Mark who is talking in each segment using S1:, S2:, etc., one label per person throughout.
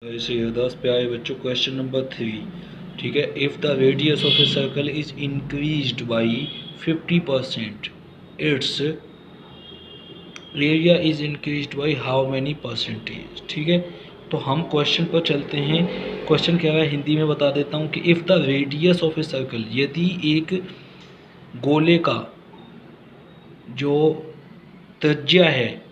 S1: ऐसे 10 प्यारे बच्चों, क्वेश्चन नंबर 3। ठीक है, if the radius of a circle is increased by 50%, it's area is increased by how many percentage. ठीक है, तो हम क्वेश्चन पर चलते हैं। क्वेश्चन क्या है, हिंदी में बता देता हूँ कि if the radius of a circle, यदि एक गोले का जो त्रिज्या है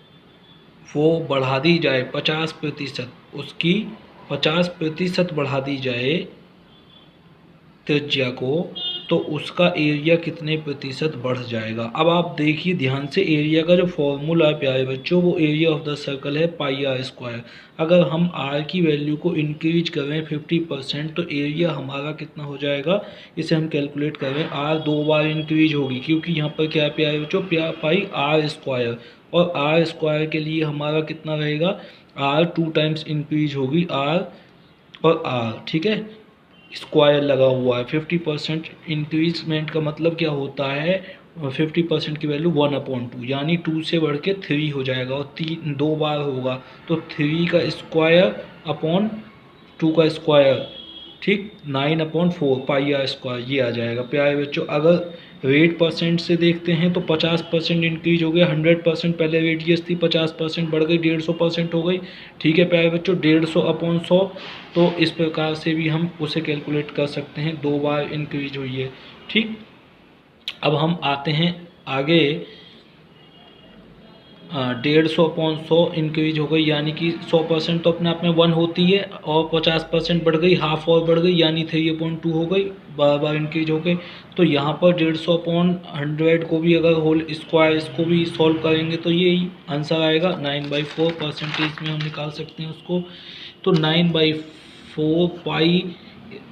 S1: वो बढ़ा दी जाए 50%, उसकी 50% बढ़ा दी जाए त्रिज्या को, तो उसका एरिया कितने प्रतिशत बढ़ जाएगा। अब आप देखिए ध्यान से, एरिया का जो फॉर्मूला है प्यारे बच्चों, वो एरिया ऑफ द सर्कल है पाई आर स्क्वायर। अगर हम आर की वैल्यू को इंक्रीज करें 50%, तो एरिया हमारा कितना हो जाएगा, इसे हम कैलकुलेट करें। आर 2 बार इंक्रीज होगी, क्योंकि यहाँ पर क्या है प्यारे बच्चों, पाई आर स्क्वायर, और आर स्क्वायर के लिए हमारा कितना रहेगा, आर 2 टाइम्स इंक्रीज होगी, आर और आर। ठीक है, स्क्वायर लगा हुआ है। 50% इंक्रीजमेंट का मतलब क्या होता है, 50% की वैल्यू 1/2, यानी 2 से बढ़ के 3 हो जाएगा, और 2 बार होगा तो 3 का स्क्वायर अपॉन 2 का स्क्वायर, ठीक, 9/4 पाई आर स्क्वायर, ये आ जाएगा प्यारे बच्चों। अगर रेट परसेंट से देखते हैं तो 50% इंक्रीज हो गया, 100% पहले रेडियस थी, 50% बढ़ गई, 150% हो गई। ठीक है प्यारे बच्चों, 150/100, तो इस प्रकार से भी हम उसे कैलकुलेट कर सकते हैं, 2 बार इंक्रीज हुई है। ठीक, अब हम आते हैं आगे। 150/100 इंक्रीज हो गई, यानी कि 100% तो अपने आप में 1 होती है, और 50% बढ़ गई, हाफ और बढ़ गई, यानी 3/2 हो गई, बार बार इंक्रीज हो गई। तो यहाँ पर 150/100 को भी अगर होल स्क्वायर, इसको भी सॉल्व करेंगे तो यही आंसर आएगा, 9/4 परसेंटेज में हम निकाल सकते हैं उसको। तो 9/4 pi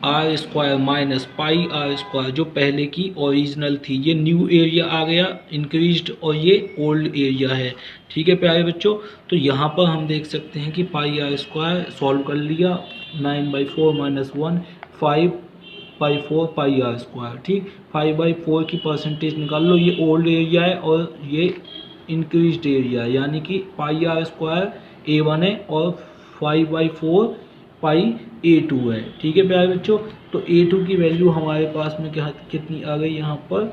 S1: r square minus pi r square, जो पहले की ओरिजिनल थी, ये न्यू एरिया आ गया इंक्रीज्ड, और ये ओल्ड एरिया है। ठीक है प्यारे बच्चों, तो यहाँ पर हम देख सकते हैं कि पाई आर स्क्वायर सॉल्व कर लिया, 9/4 माइनस 1, 5/4 पाई आर स्क्वायर। ठीक, 5/4 की परसेंटेज निकाल लो, ये ओल्ड एरिया है और ये इंक्रीज्ड एरिया, यानी कि पाई आर स्क्वायर A1 है, और 5/4 पाई A2 है। ठीक है प्यारे बच्चों, तो A2 की वैल्यू हमारे पास में क्या कितनी आ गई, यहाँ पर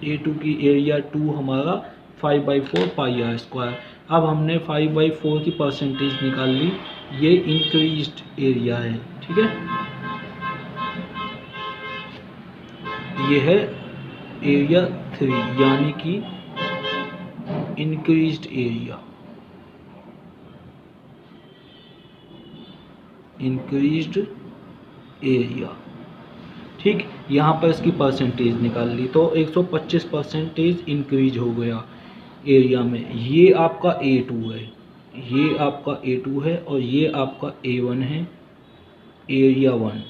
S1: A2 की एरिया 2 हमारा 5/4 पाई आर स्क्वायर। अब हमने 5/4 की परसेंटेज निकाल ली, ये इंक्रीज्ड एरिया है। ठीक है, ये है एरिया 3, यानी कि इंक्रीज्ड एरिया, इंक्रीज्ड एरिया। ठीक, यहाँ पर इसकी परसेंटेज निकाल ली, तो 125% इंक्रीज हो गया एरिया में। ये आपका A2 है, ये आपका A2 है, और ये आपका A1 है, एरिया 1,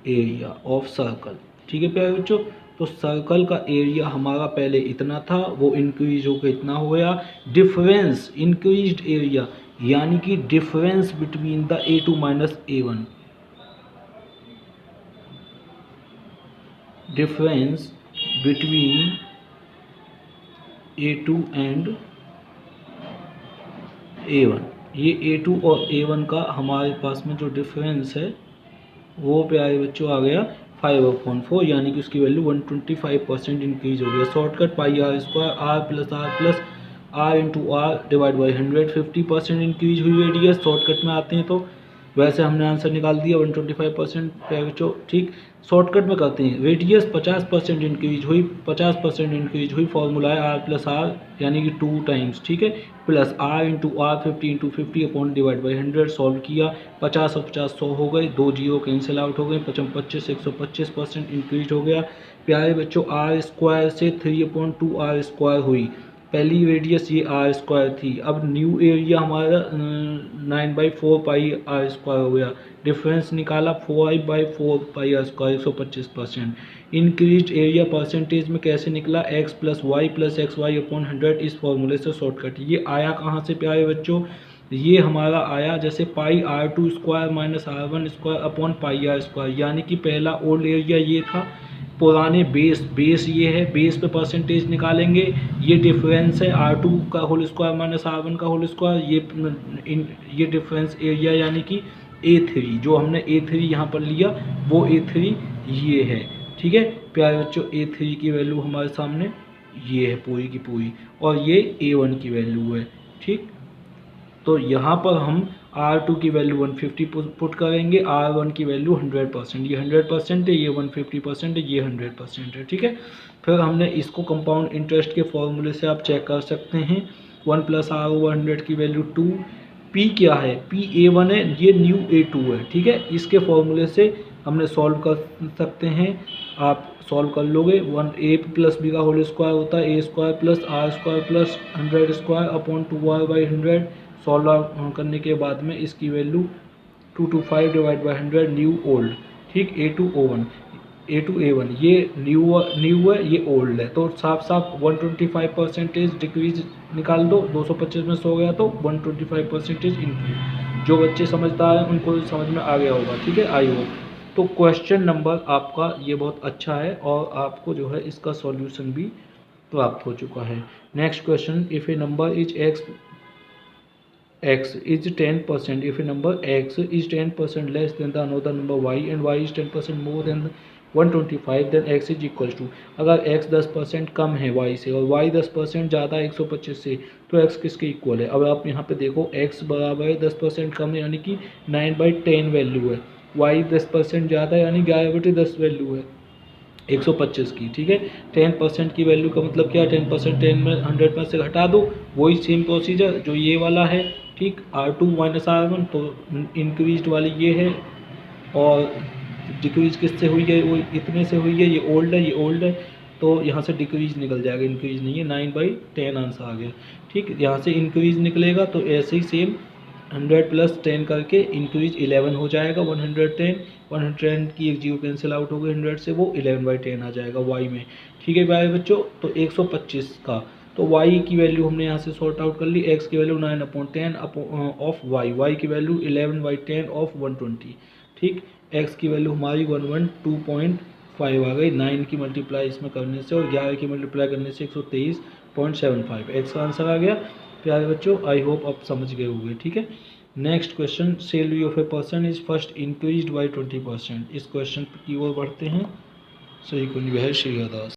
S1: एरिया ऑफ सर्कल। ठीक है प्यारे बच्चों, तो सर्कल का एरिया हमारा पहले इतना था, वो इंक्रीज होकर इतना हो गया। डिफरेंस इंक्रीज्ड एरिया, यानी कि difference between the A2 minus A1, difference between A2 and A1, ये A2 और A1 का हमारे पास में जो डिफरेंस है वो प्यारे बच्चों आ गया 5/4, यानी कि उसकी वैल्यू 125% इंक्रीज हो गया। Shortcut pi r square, r r into r divide by 100, 50% increase हुई रेडियस। शॉर्टकट में आते हैं तो वैसे हमने आंसर निकाल दिया 125% प्यारे बच्चों। ठीक, शॉर्टकट में करते हैं, रेडियस 50% इंक्रीज हुई, 50% इंक्रीज हुई, फॉर्मूला है आर प्लस आर, यानी कि 2 टाइम्स। ठीक है, plus r into r 50 upon divide by 100, solve किया, 50 और 50 100 हो गए, 2 जीरो कैंसिल आउट हो गए, 25 125% इंक्रीज हो गया प्यारे बच्चों। आर स्क्वायर से 3/2 आर स्क्वायर हुई, पहली रेडियस ये आर स्क्वायर थी। अब न्यू एरिया हमारा 9/4 पाई आर स्क्वायर हो गया, डिफरेंस निकाला 5/4 pi r square, 125%। Increase area percentage में कैसे निकला, x प्लस y plus x y upon 100, इस फॉर्मूले से शॉर्टकट। ये आया कहाँ से प्यारे बच्चों, ये हमारा आया जैसे pi R2 square minus R1 square upon pi r square, यानी कि पहला ओल्ड एरिया ये था, पुराने बेस ये है, बेस पे परसेंटेज निकालेंगे, ये डिफरेंस है R2 का होल स्क्वायर माइनस R1 का होल स्क्वायर, ये डिफरेंस एरिया यानी कि A3, जो हमने A3 यहाँ पर लिया वो A3 ये है। ठीक है प्यारे बच्चों, A3 की वैल्यू हमारे सामने ये है पूरी की पूरी, और ये A1 की वैल्यू है। ठीक, तो यहाँ पर हम R2 की वैल्यू 150 पुट करेंगे, R1 की वैल्यू 100%, ये 100% है, ये 150% है, ये 100% है। ठीक है, फिर हमने इसको कंपाउंड इंटरेस्ट के फॉर्मूले से आप चेक कर सकते हैं। 1 + R/100 की वैल्यू 2, P क्या है, P A1 है, ये न्यू A2 है। ठीक है, इसके फॉर्मूले से हमने सॉल्व कर सकते हैं, आप सॉल्व कर लोगे। 1A + B का होल स्क्वायर होता है A² + R² + 100² upon 2R/100। Solve करने के बाद में इसकी value 225 divide by 100 new old. ठीक, A2 A1 ये न्यू है, ये ओल्ड है, तो साफ 125% डिक्रीज निकाल दो, 225 में 100 गया तो 125% इंक्रीज। जो बच्चे समझदार हैं उनको समझ में आ गया होगा। ठीक है, आई होप। तो क्वेश्चन नंबर आपका ये बहुत अच्छा है और आपको जो है इसका सॉल्यूशन भी प्राप्त हो चुका है। Next question, if A number is x is 10%, if a number x is 10% less than the another number y and y is 10% more than 125, then x is equals to, अगर x 10% कम है y से और y 10% ज़्यादा है 125 से, तो x किसके equal है। अब आप यहाँ पे देखो x बराबर है 10% कम है यानी कि 9/10 वैल्यू है, y 10% ज़्यादा है यानी 11/10 वैल्यू है 125 की। ठीक है, 10% की वैल्यू का मतलब क्या, 10% 10 में 100 में से घटा दो, वही सेम प्रोसीजर जो ये वाला है। ठीक, R2 - R1, तो इंक्रीज वाली ये है और डिक्रीज किससे हुई है, वो इतने से हुई है, ये ओल्ड है, तो यहाँ से डिक्रीज निकल जाएगा, इंक्रीज नहीं है, 9/10 आंसर आ गया। ठीक, यहाँ से इंक्रीज निकलेगा तो ऐसे ही सेम 100 + 10 करके इंक्रीज 11 हो जाएगा, 110 की एक जीरो कैंसिल आउट हो गई 100 से, वो 11/10 आ जाएगा y में। ठीक है प्यारे बच्चों, तो 125 का, तो y की वैल्यू हमने यहाँ से सॉर्ट आउट कर ली, x की वैल्यू 9/10 ऑफ y की वैल्यू 11/10 ऑफ 120। ठीक, x की वैल्यू हमारी 112.5 आ गई, 9 की मल्टीप्लाई इसमें करने से और 11 की मल्टीप्लाई करने से 123.75 एक्स का आंसर आ गया। प्यारे बच्चों, आई होप आप समझ गए होंगे। ठीक है, next question, salary of a person is first increased by 20%। इस क्वेश्चन की ओर बढ़ते हैं। श्री कुंज बिहारी श्री दास।